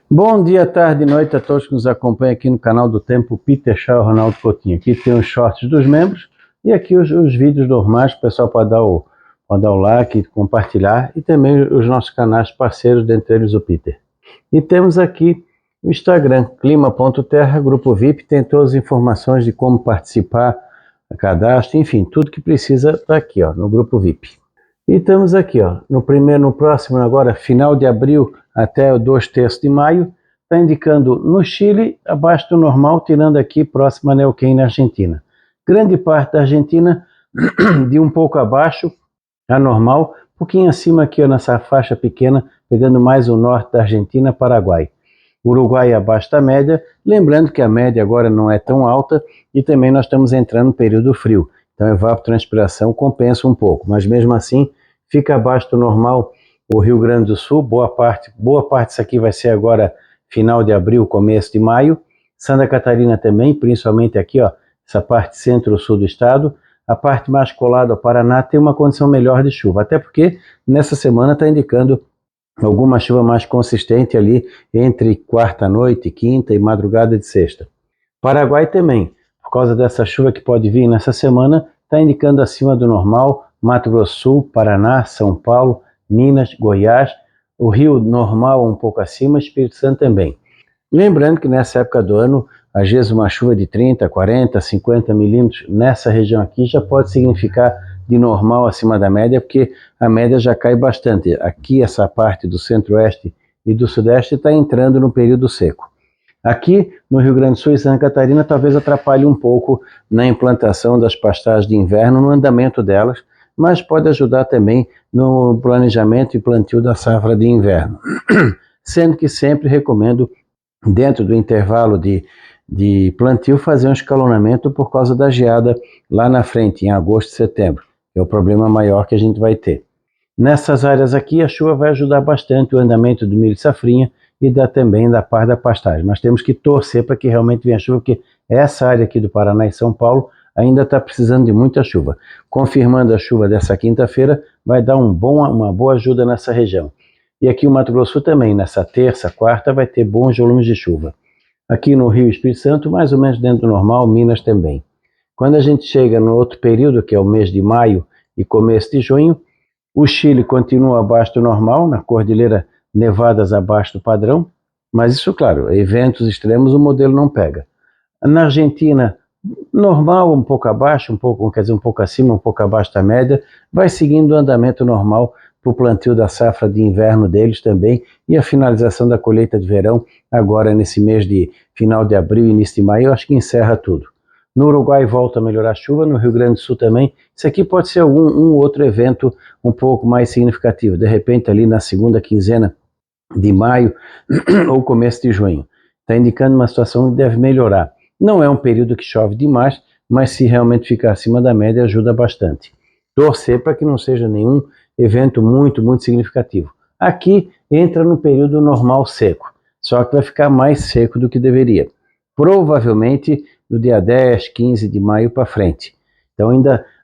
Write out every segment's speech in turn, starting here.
Bom dia, tarde e noite a todos que nos acompanham aqui no canal do Tempo Peter Shaw e Ronaldo Coutinho. Aqui tem os shorts dos membros e aqui os vídeos normais que o pessoal pode dar o like, compartilhar, e também os nossos canais parceiros, dentre eles o Peter. E temos aqui o Instagram, clima.terra, grupo VIP, tem todas as informações de como participar, cadastro, enfim, tudo que precisa está aqui, ó, no grupo VIP. E estamos aqui, ó, no próximo agora, final de abril até o 2/3 de maio, está indicando no Chile, abaixo do normal, tirando aqui próximo a Neuquén, na Argentina. Grande parte da Argentina, de um pouco abaixo, a normal, um pouquinho acima aqui, ó, nessa faixa pequena, pegando mais o norte da Argentina, Paraguai. Uruguai abaixo da média, lembrando que a média agora não é tão alta e também nós estamos entrando no período frio. Então a evapotranspiração compensa um pouco, mas mesmo assim fica abaixo do normal o Rio Grande do Sul, boa parte disso aqui vai ser agora final de abril, começo de maio. Santa Catarina também, principalmente aqui, ó, essa parte centro-sul do estado. A parte mais colada ao Paraná tem uma condição melhor de chuva, até porque nessa semana está indicando alguma chuva mais consistente ali entre quarta-noite, quinta e madrugada de sexta. Paraguai também, por causa dessa chuva que pode vir nessa semana, está indicando acima do normal, Mato Grosso do Sul, Paraná, São Paulo, Minas, Goiás, o Rio normal um pouco acima, Espírito Santo também. Lembrando que nessa época do ano, às vezes uma chuva de 30, 40, 50 milímetros nessa região aqui já pode significar de normal acima da média, porque a média já cai bastante. Aqui essa parte do centro-oeste e do sudeste está entrando no período seco. Aqui no Rio Grande do Sul e Santa Catarina talvez atrapalhe um pouco na implantação das pastagens de inverno, no andamento delas, mas pode ajudar também no planejamento e plantio da safra de inverno. Sendo que sempre recomendo, dentro do intervalo de plantio, fazer um escalonamento por causa da geada lá na frente, em agosto e setembro. É o problema maior que a gente vai ter. Nessas áreas aqui, a chuva vai ajudar bastante o andamento do milho e safrinha e também da parte da pastagem. Mas temos que torcer para que realmente venha chuva, porque essa área aqui do Paraná e São Paulo ainda está precisando de muita chuva. Confirmando a chuva dessa quinta-feira, vai dar uma boa ajuda nessa região. E aqui o Mato Grosso do Sul também, nessa terça, quarta, vai ter bons volumes de chuva. Aqui no Rio e Espírito Santo, mais ou menos dentro do normal, Minas também. Quando a gente chega no outro período, que é o mês de maio e começo de junho, o Chile continua abaixo do normal, na Cordilheira nevadas abaixo do padrão, mas isso, claro, eventos extremos o modelo não pega. Na Argentina, normal, um pouco abaixo, um pouco acima, um pouco abaixo da média, vai seguindo o andamento normal para o plantio da safra de inverno deles também e a finalização da colheita de verão agora nesse mês de final de abril e início de maio, eu acho que encerra tudo. No Uruguai volta a melhorar a chuva, no Rio Grande do Sul também. Isso aqui pode ser um outro evento um pouco mais significativo, de repente ali na segunda quinzena de maio ou começo de junho. Está indicando uma situação que deve melhorar. Não é um período que chove demais, mas se realmente ficar acima da média ajuda bastante. Torcer para que não seja nenhum evento muito significativo. Aqui entra no período normal seco, só que vai ficar mais seco do que deveria. Provavelmente do dia 10, 15 de maio para frente. Então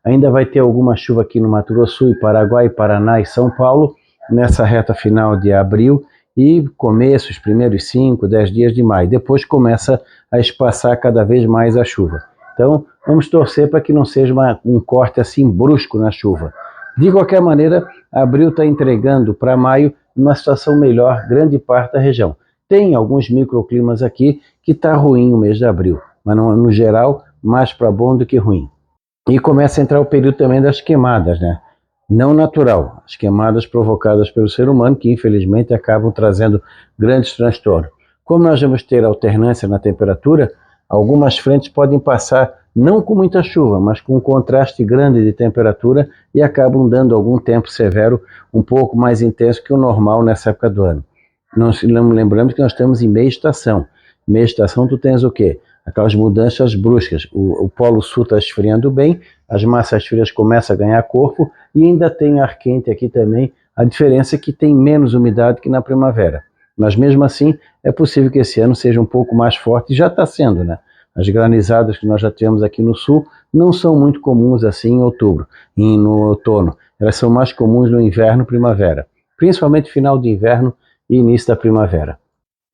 ainda vai ter alguma chuva aqui no Mato Grosso do Sul, Paraguai, Paraná e São Paulo, nessa reta final de abril e começo, os primeiros 5, 10 dias de maio. Depois começa a espaçar cada vez mais a chuva. Então vamos torcer para que não seja um corte assim brusco na chuva. De qualquer maneira, abril está entregando para maio uma situação melhor, grande parte da região. Tem alguns microclimas aqui que está ruim o mês de abril, mas no geral, mais para bom do que ruim. E começa a entrar o período também das queimadas, né? Não natural, as queimadas provocadas pelo ser humano, que infelizmente acabam trazendo grandes transtornos. Como nós vamos ter alternância na temperatura, algumas frentes podem passar não com muita chuva, mas com um contraste grande de temperatura e acabam dando algum tempo severo um pouco mais intenso que o normal nessa época do ano. Nós lembramos que nós estamos em meia estação. Meia estação tu tens o quê? Aquelas mudanças bruscas. O Polo Sul está esfriando bem, as massas frias começam a ganhar corpo e ainda tem ar quente aqui também. A diferença é que tem menos umidade que na primavera. Mas mesmo assim, é possível que esse ano seja um pouco mais forte, e já está sendo, né? As granizadas que nós já tivemos aqui no sul não são muito comuns assim em outubro e no outono. Elas são mais comuns no inverno e primavera, principalmente final de inverno e início da primavera.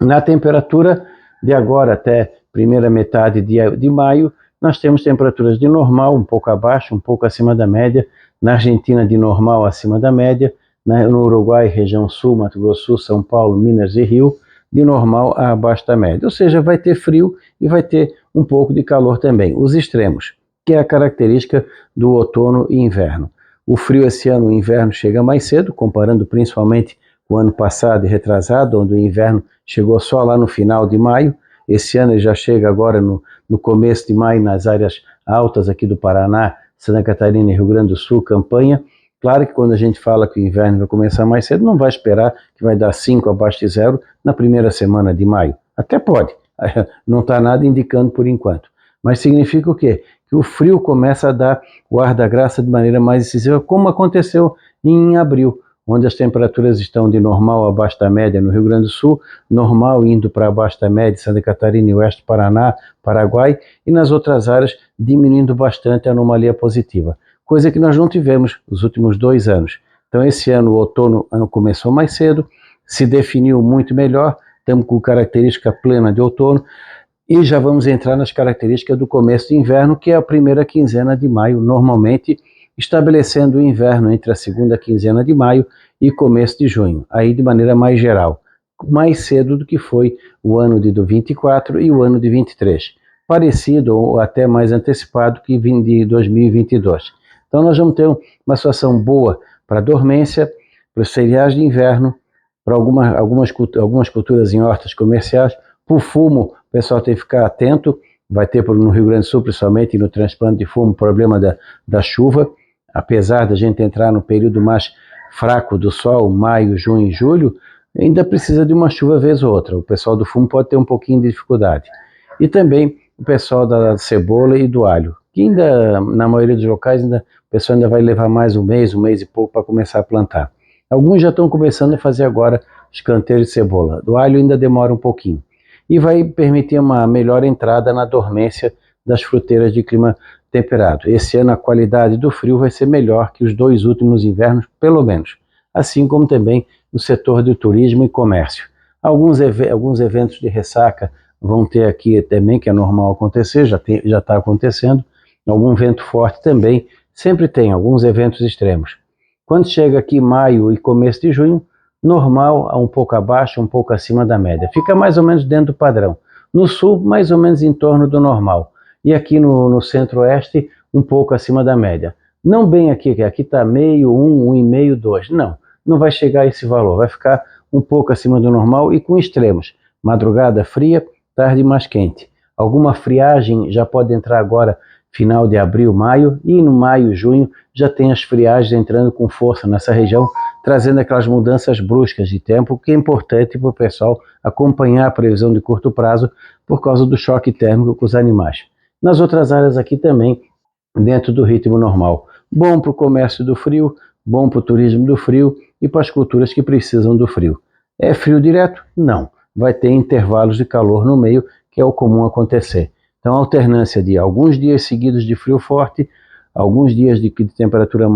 Na temperatura de agora até primeira metade de maio, nós temos temperaturas de normal, um pouco abaixo, um pouco acima da média. Na Argentina, de normal acima da média. No Uruguai, região sul, Mato Grosso do Sul, São Paulo, Minas e Rio, de normal a abaixo da média. Ou seja, vai ter frio e vai ter um pouco de calor também. Os extremos, que é a característica do outono e inverno. O frio esse ano, o inverno chega mais cedo, comparando principalmente com o ano passado e retrasado, onde o inverno chegou só lá no final de maio. Esse ano ele já chega agora no começo de maio nas áreas altas aqui do Paraná, Santa Catarina e Rio Grande do Sul, Campanha. Claro que quando a gente fala que o inverno vai começar mais cedo, não vai esperar que vai dar 5 abaixo de zero na primeira semana de maio. Até pode, não está nada indicando por enquanto. Mas significa o quê? Que o frio começa a dar o ar da graça de maneira mais decisiva, como aconteceu em abril, onde as temperaturas estão de normal abaixo da média no Rio Grande do Sul, normal indo para abaixo da média Santa Catarina e Oeste do Paraná, Paraguai, e nas outras áreas diminuindo bastante a anomalia positiva, coisa que nós não tivemos nos últimos 2 anos. Então esse ano o outono começou mais cedo, se definiu muito melhor, estamos com característica plena de outono, e já vamos entrar nas características do começo de inverno, que é a primeira quinzena de maio, normalmente, estabelecendo o inverno entre a segunda quinzena de maio e começo de junho, aí de maneira mais geral, mais cedo do que foi o ano de 24 e o ano de 23, parecido ou até mais antecipado que de 2022. Então nós vamos ter uma situação boa para a dormência, para os cereais de inverno, para algumas culturas em hortas comerciais, para o fumo, o pessoal tem que ficar atento, vai ter no Rio Grande do Sul, principalmente no transplante de fumo, problema da chuva, apesar da gente entrar no período mais fraco do sol, maio, junho e julho, ainda precisa de uma chuva vez ou outra. O pessoal do fumo pode ter um pouquinho de dificuldade. E também o pessoal da cebola e do alho, que ainda, na maioria dos locais, o pessoal ainda vai levar mais um mês e pouco para começar a plantar. Alguns já estão começando a fazer agora os canteiros de cebola. Do alho ainda demora um pouquinho. E vai permitir uma melhor entrada na dormência das fruteiras de clima temperado. Esse ano a qualidade do frio vai ser melhor que os 2 últimos invernos, pelo menos. Assim como também no setor do turismo e comércio. Alguns eventos de ressaca vão ter aqui também, que é normal acontecer, já está acontecendo. Algum vento forte também, sempre tem alguns eventos extremos. Quando chega aqui maio e começo de junho, normal, um pouco abaixo, um pouco acima da média. Fica mais ou menos dentro do padrão. No sul, mais ou menos em torno do normal. E aqui no centro-oeste, um pouco acima da média. Não bem aqui, que aqui está meio, 1,5, 2. Não vai chegar a esse valor. Vai ficar um pouco acima do normal e com extremos. Madrugada fria, tarde mais quente. Alguma friagem já pode entrar agora, final de abril, maio, e no maio, junho, já tem as friagens entrando com força nessa região, trazendo aquelas mudanças bruscas de tempo, que é importante para o pessoal acompanhar a previsão de curto prazo por causa do choque térmico com os animais. Nas outras áreas aqui também, dentro do ritmo normal. Bom para o comércio do frio, bom para o turismo do frio e para as culturas que precisam do frio. É frio direto? Não. Vai ter intervalos de calor no meio, que é o comum acontecer. Então, alternância de alguns dias seguidos de frio forte, alguns dias de temperatura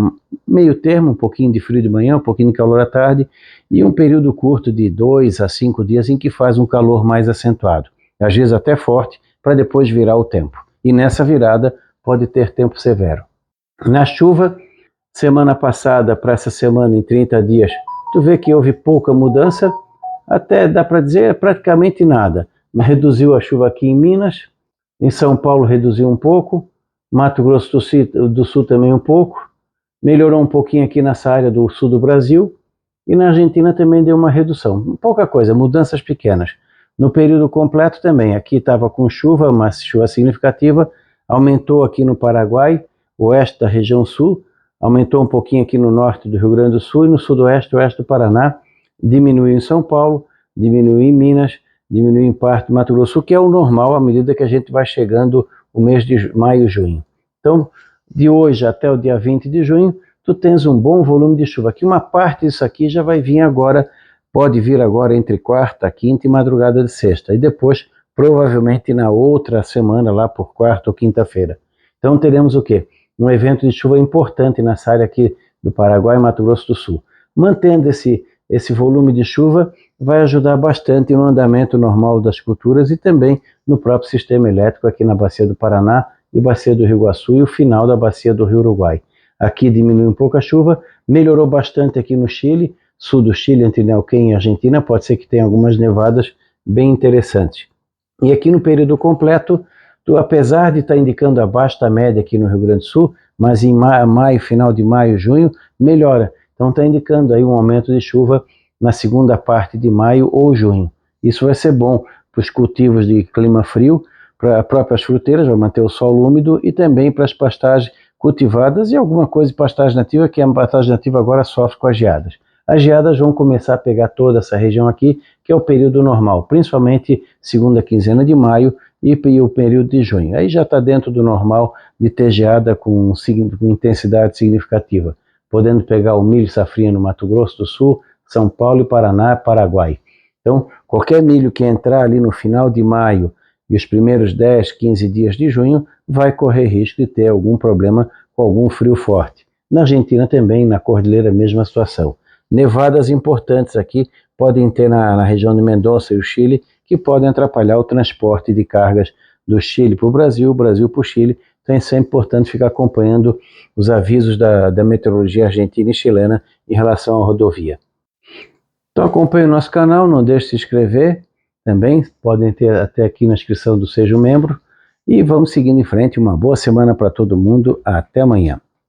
meio termo, um pouquinho de frio de manhã, um pouquinho de calor à tarde, e um período curto de 2 a 5 dias em que faz um calor mais acentuado, às vezes até forte, para depois virar o tempo. E nessa virada pode ter tempo severo. Na chuva, semana passada para essa semana, em 30 dias, tu vê que houve pouca mudança, até dá para dizer praticamente nada. Mas reduziu a chuva aqui em Minas, em São Paulo reduziu um pouco, Mato Grosso do Sul também um pouco, melhorou um pouquinho aqui nessa área do sul do Brasil, e na Argentina também deu uma redução. Pouca coisa, mudanças pequenas. No período completo também, aqui estava com chuva, mas chuva significativa, aumentou aqui no Paraguai, oeste da região sul, aumentou um pouquinho aqui no norte do Rio Grande do Sul e no sudoeste, oeste do Paraná, diminuiu em São Paulo, diminuiu em Minas, diminuiu em parte do Mato Grosso, que é o normal à medida que a gente vai chegando o mês de maio e junho. Então, de hoje até o dia 20 de junho, tu tens um bom volume de chuva. Aqui uma parte disso aqui já vai vir agora, pode vir agora entre quarta, quinta e madrugada de sexta. E depois, provavelmente na outra semana, lá por quarta ou quinta-feira. Então teremos o quê? Um evento de chuva importante nessa área aqui do Paraguai e Mato Grosso do Sul. Mantendo esse volume de chuva vai ajudar bastante no andamento normal das culturas e também no próprio sistema elétrico aqui na Bacia do Paraná e Bacia do Rio Iguaçu e o final da Bacia do Rio Uruguai. Aqui diminui um pouco a chuva, melhorou bastante aqui no Chile, sul do Chile, entre Neuquén e Argentina, pode ser que tenha algumas nevadas bem interessantes. E aqui no período completo, apesar de estar indicando abaixo da média aqui no Rio Grande do Sul, mas em maio, final de maio, junho, melhora. Então está indicando aí um aumento de chuva na segunda parte de maio ou junho. Isso vai ser bom para os cultivos de clima frio, para as próprias fruteiras, vai manter o solo úmido e também para as pastagens cultivadas e alguma coisa de pastagem nativa, que a pastagem nativa agora sofre com as geadas. As geadas vão começar a pegar toda essa região aqui, que é o período normal, principalmente segunda quinzena de maio e o período de junho. Aí já está dentro do normal de ter geada com intensidade significativa, podendo pegar o milho safrinha no Mato Grosso do Sul, São Paulo, Paraná, Paraguai. Então, qualquer milho que entrar ali no final de maio e os primeiros 10, 15 dias de junho, vai correr risco de ter algum problema com algum frio forte. Na Argentina também, na Cordilheira, mesma situação. Nevadas importantes aqui podem ter na região de Mendoza e o Chile, que podem atrapalhar o transporte de cargas do Chile para o Brasil para o Chile. Então isso é importante ficar acompanhando os avisos da meteorologia argentina e chilena em relação à rodovia. Então acompanhe o nosso canal, não deixe de se inscrever também, podem ter até aqui na inscrição do Seja um Membro, e vamos seguindo em frente. Uma boa semana para todo mundo, até amanhã.